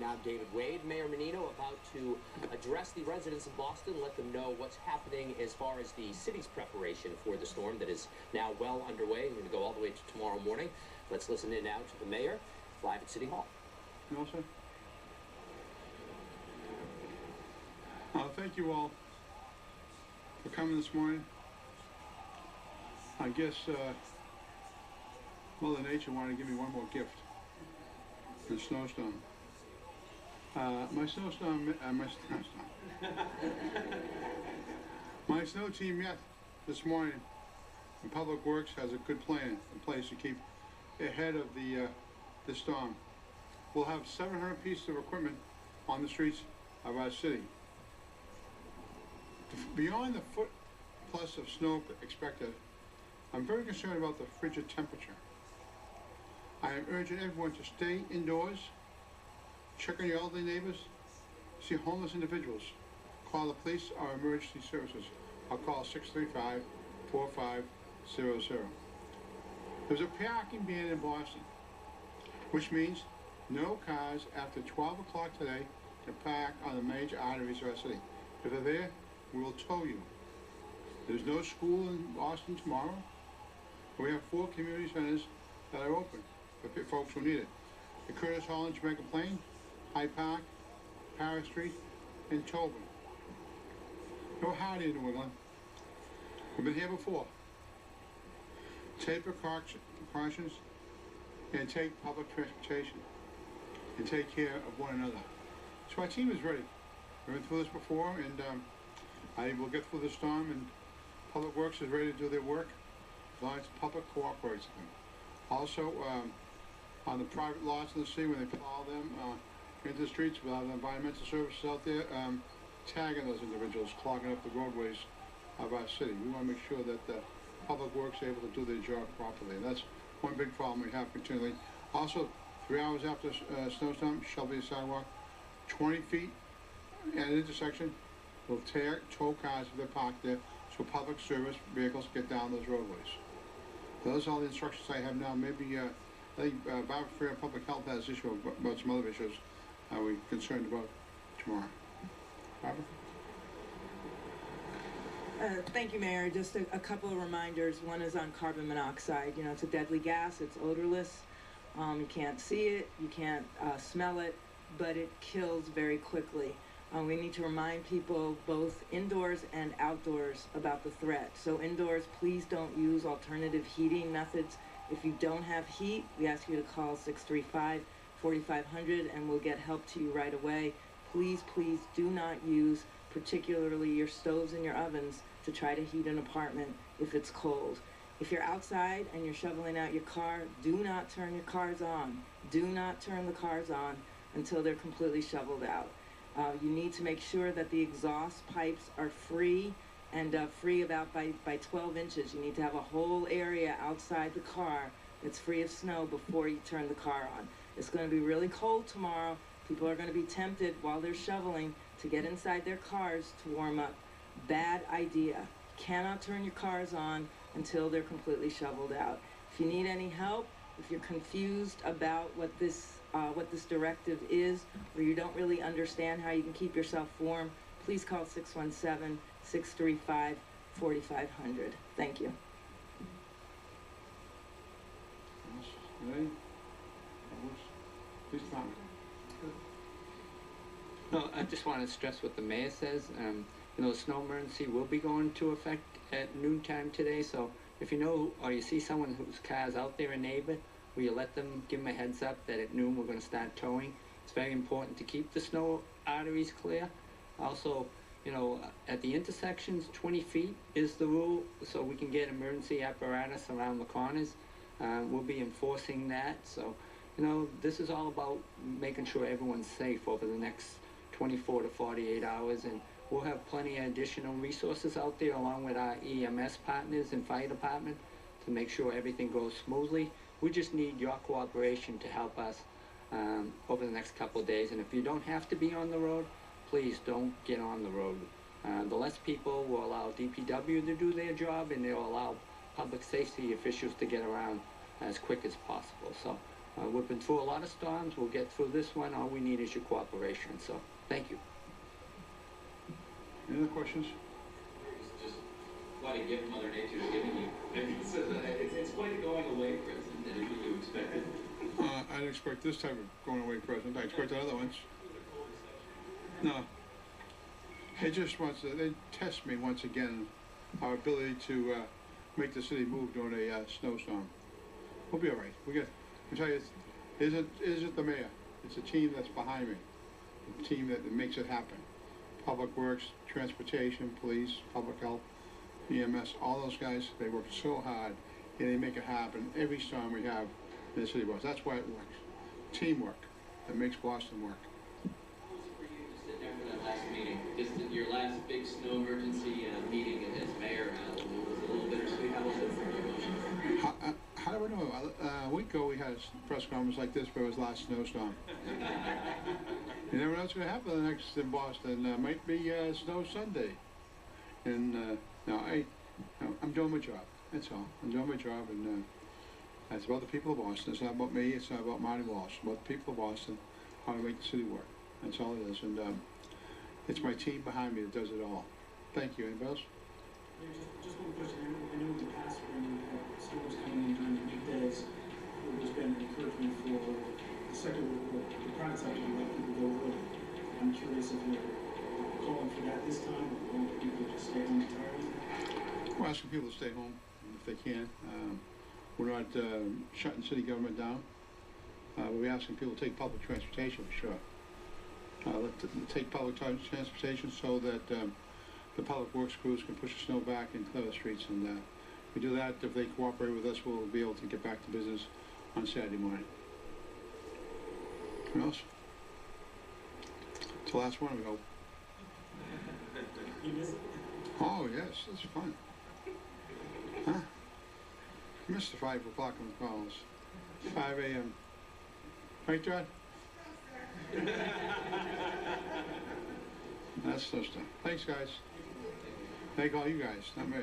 now David Wade. Mayor Menino about to address the residents of Boston, let them know what's happening as far as the city's preparation for the storm that is now well underway. We're going to go all the way to tomorrow morning. Let's listen in now to the mayor live at City Hall. No, sir. Thank you all for coming this morning. I guess Mother Nature wanted to give me one more gift. The snowstorm. My snow team met this morning, and Public Works has a good plan in place to keep ahead of the storm. We'll have 700 pieces of equipment on the streets of our city. Beyond the foot plus of snow expected, I'm very concerned about the frigid temperature. I am urging everyone to stay indoors, check on your elderly neighbors, see homeless individuals, call the police or emergency services, or call 635-4500. There's a parking ban in Boston, which means no cars after 12 o'clock today can park on the major arteries of our city. If they're there, we will tow you. There's no school in Boston tomorrow. We have 4 community centers that are open for folks who need it. The Curtis Hall in Jamaica Plain, Hyde Park, Paris Street, and Tobin. No hardy in New England. We've been here before. Take precautions and take public transportation and take care of one another. So our team is ready. We've been through this before, and I will get through the storm, and Public Works is ready to do their work as long as the public cooperates with them. Also, on the private lots in the city, when they plow them into the streets, we'll have the environmental services out there tagging those individuals, clogging up the roadways of our city. We want to make sure that the Public Works are able to do their job properly, and that's one big problem we have continually. Also, 3 hours after snowstorm, shoveling the sidewalk, 20 feet at an intersection, will tow cars if they're parked there, so public service vehicles get down those roadways. Those are all the instructions I have now. Maybe, I think Barbara Fair Public Health has an issue about some other issues we're concerned about tomorrow. Barbara? Thank you, Mayor. Just a couple of reminders. One is on carbon monoxide. You know, it's a deadly gas. It's odorless. You can't see it. You can't smell it, but it kills very quickly. We need to remind people both indoors and outdoors about the threat. So indoors, please don't use alternative heating methods. If you don't have heat, we ask you to call 635-4500 and we'll get help to you right away. Please, please do not use particularly your stoves and your ovens to try to heat an apartment if it's cold. If you're outside and you're shoveling out your car, do not turn your cars on. Do not turn the cars on until they're completely shoveled out. You need to make sure that the exhaust pipes are free and free about by 12 inches. You need to have a whole area outside the car that's free of snow before you turn the car on. It's going to be really cold tomorrow. People are going to be tempted while they're shoveling to get inside their cars to warm up. Bad idea. You cannot turn your cars on until they're completely shoveled out. If you need any help, if you're confused about what this directive is, or you don't really understand how you can keep yourself warm, please call 617-635-4500. Thank you. Please comment. No, I just want to stress what the mayor says. You know, the snow emergency will be going into effect at noontime today, so if you know or you see someone whose car's out there, a neighbor, will you let them, give them a heads up that at noon we're going to start towing. It's very important to keep the snow arteries clear. Also, you know, at the intersections, 20 feet is the rule, so we can get emergency apparatus around the corners. We'll be enforcing that, so, you know, this is all about making sure everyone's safe over the next 24 to 48 hours, and we'll have plenty of additional resources out there along with our EMS partners and fire department to make sure everything goes smoothly. We just need your cooperation to help us over the next couple of days. And if you don't have to be on the road, please don't get on the road. The less people will allow DPW to do their job, and they'll allow public safety officials to get around as quick as possible. So We've been through a lot of storms. We'll get through this one. All we need is your cooperation. So, thank you. Any other questions? Just what a gift Mother Nature's giving you. It's quite a going away present. Anything you expected? I didn't expect this type of going away present. I expected other ones. No. They just wants to, they test me once again, our ability to make the city move during a snowstorm. We'll be all right. I tell you, it isn't the mayor. It's a team that's behind me. A team that makes it happen. Public Works, Transportation, Police, Public Health, EMS, all those guys, they work so hard and they make it happen every storm we have in the city of Boston. That's why it works. Teamwork that makes Boston work. How was it for you to sit there for that last meeting? Just your last big snow emergency meeting as mayor. Was it a little bittersweet? How was it for you emotionally? How do we know? A week ago we had a press conference like this for his last snowstorm. You never know what's going to happen next in Boston. Might be Snow Sunday. And no, I'm doing my job. That's all. I'm doing my job, and it's about the people of Boston. It's not about me. It's not about Marty Walsh. It's about the people of Boston, how to make the city work. That's all it is. And it's my team behind me that does it all. Thank you. Anybody else? Yeah, just one question. I know in the past when you had storms coming in during the weekdays, there's been an encouragement for the sector, the private sector, to let people go early. I'm curious if you're calling for that this time, or want people to just stay home entirely? We're asking people to stay home if they can. We're not shutting city government down. We're asking people to take public transportation for sure. Take public transportation so that the public works crews can push the snow back and clear the streets. And if we do that, if they cooperate with us, we'll be able to get back to business on Saturday morning. What else? It's the last one, we hope. You miss it? Oh, yes, it's fun. Huh? Missed the 5 o'clock on the calls. 5 a.m. Right, John? That's so stuff. Thanks, guys. Thank all you guys, not me.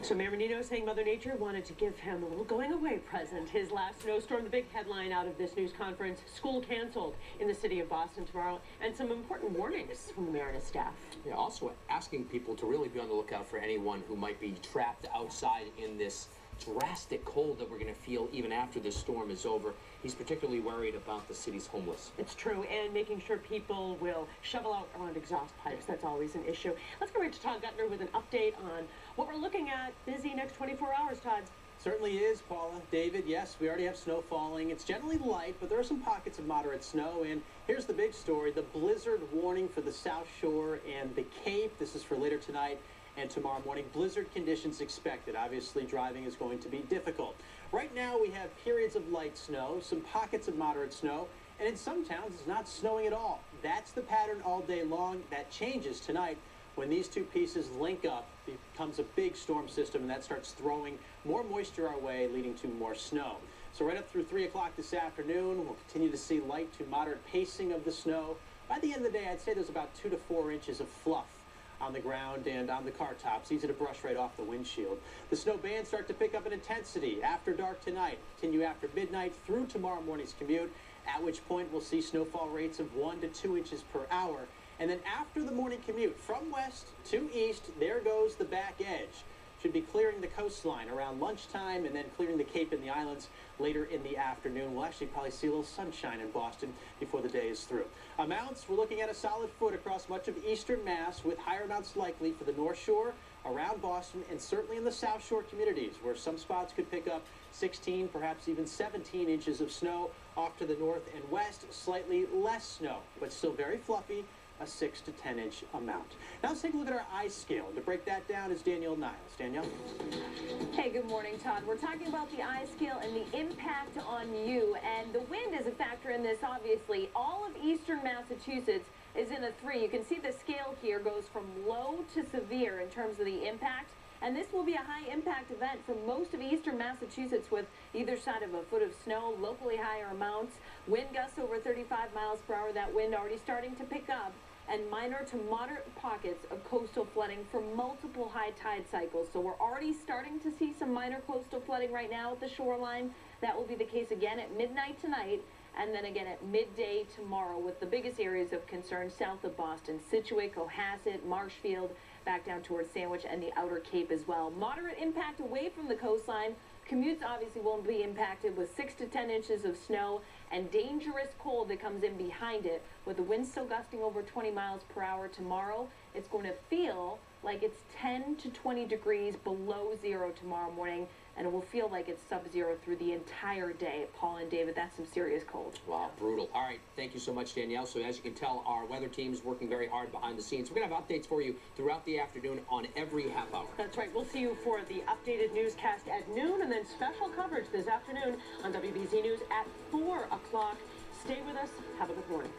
So Mayor Menino saying Mother Nature wanted to give him a little going away present. His last snowstorm, the big headline out of this news conference, school canceled in the city of Boston tomorrow, and some important warnings from the mayor and his staff. Yeah, also asking people to really be on the lookout for anyone who might be trapped outside in this drastic cold that we're going to feel even after this storm is over. He's particularly worried about the city's homeless. It's true, and making sure people will shovel out around exhaust pipes. That's always an issue. Let's go right to Todd Guttner with an update on what we're looking at. Busy next 24 hours, Todd. Certainly is, Paula. David, yes, we already have snow falling. It's generally light, but there are some pockets of moderate snow. And here's the big story, the blizzard warning for the South Shore and the Cape. This is for later tonight and tomorrow morning. Blizzard conditions expected. Obviously, driving is going to be difficult. Right now, we have periods of light snow, some pockets of moderate snow, and in some towns, it's not snowing at all. That's the pattern all day long. That changes tonight when these two pieces link up. It becomes a big storm system, and that starts throwing more moisture our way, leading to more snow. So right up through 3 o'clock this afternoon, we'll continue to see light to moderate pacing of the snow. By the end of the day, I'd say there's about 2 to 4 inches of fluff on the ground and on the car tops, easy to brush right off the windshield. The snow bands start to pick up in intensity after dark tonight, continue after midnight through tomorrow morning's commute, at which point we'll see snowfall rates of 1 to 2 inches per hour. And then after the morning commute, from west to east, there goes the back edge. Should be clearing the coastline around lunchtime and then clearing the Cape and the islands later in the afternoon. We'll actually probably see a little sunshine in Boston before the day is through. Amounts, we're looking at a solid foot across much of eastern Mass, with higher amounts likely for the North Shore, around Boston, and certainly in the South Shore communities, where some spots could pick up 16, perhaps even 17 inches of snow. Off to the north and west, slightly less snow, but still very fluffy, a 6 to 10 inch amount. Now let's take a look at our ice scale. To break that down is Danielle Niles. Danielle? Hey, good morning, Todd. We're talking about the ice scale and the impact on you, and the wind is a factor in this, obviously. All of eastern Massachusetts is in a 3. You can see the scale here goes from low to severe in terms of the impact, and this will be a high impact event for most of eastern Massachusetts, with either side of a foot of snow, locally higher amounts, wind gusts over 35 miles per hour, that wind already starting to pick up. and minor to moderate pockets of coastal flooding for multiple high tide cycles. So we're already starting to see some minor coastal flooding right now at the shoreline. That will be the case again at midnight tonight, and then again at midday tomorrow, with the biggest areas of concern south of Boston: Scituate, Cohasset, Marshfield, back down towards Sandwich and the Outer Cape as well. Moderate impact away from the coastline. Commutes obviously won't be impacted, with 6 to 10 inches of snow and dangerous cold that comes in behind it, with the wind still gusting over 20 miles per hour tomorrow. It's going to feel like it's 10 to 20 degrees below zero tomorrow morning, and it will feel like it's sub-zero through the entire day. Paul and David, that's some serious cold. Wow, brutal. All right, thank you so much, Danielle. So as you can tell, our weather team is working very hard behind the scenes. We're going to have updates for you throughout the afternoon on every half hour. That's right. We'll see you for the updated newscast at noon, and then special coverage this afternoon on WBZ News at 4 o'clock. Stay with us. Have a good morning.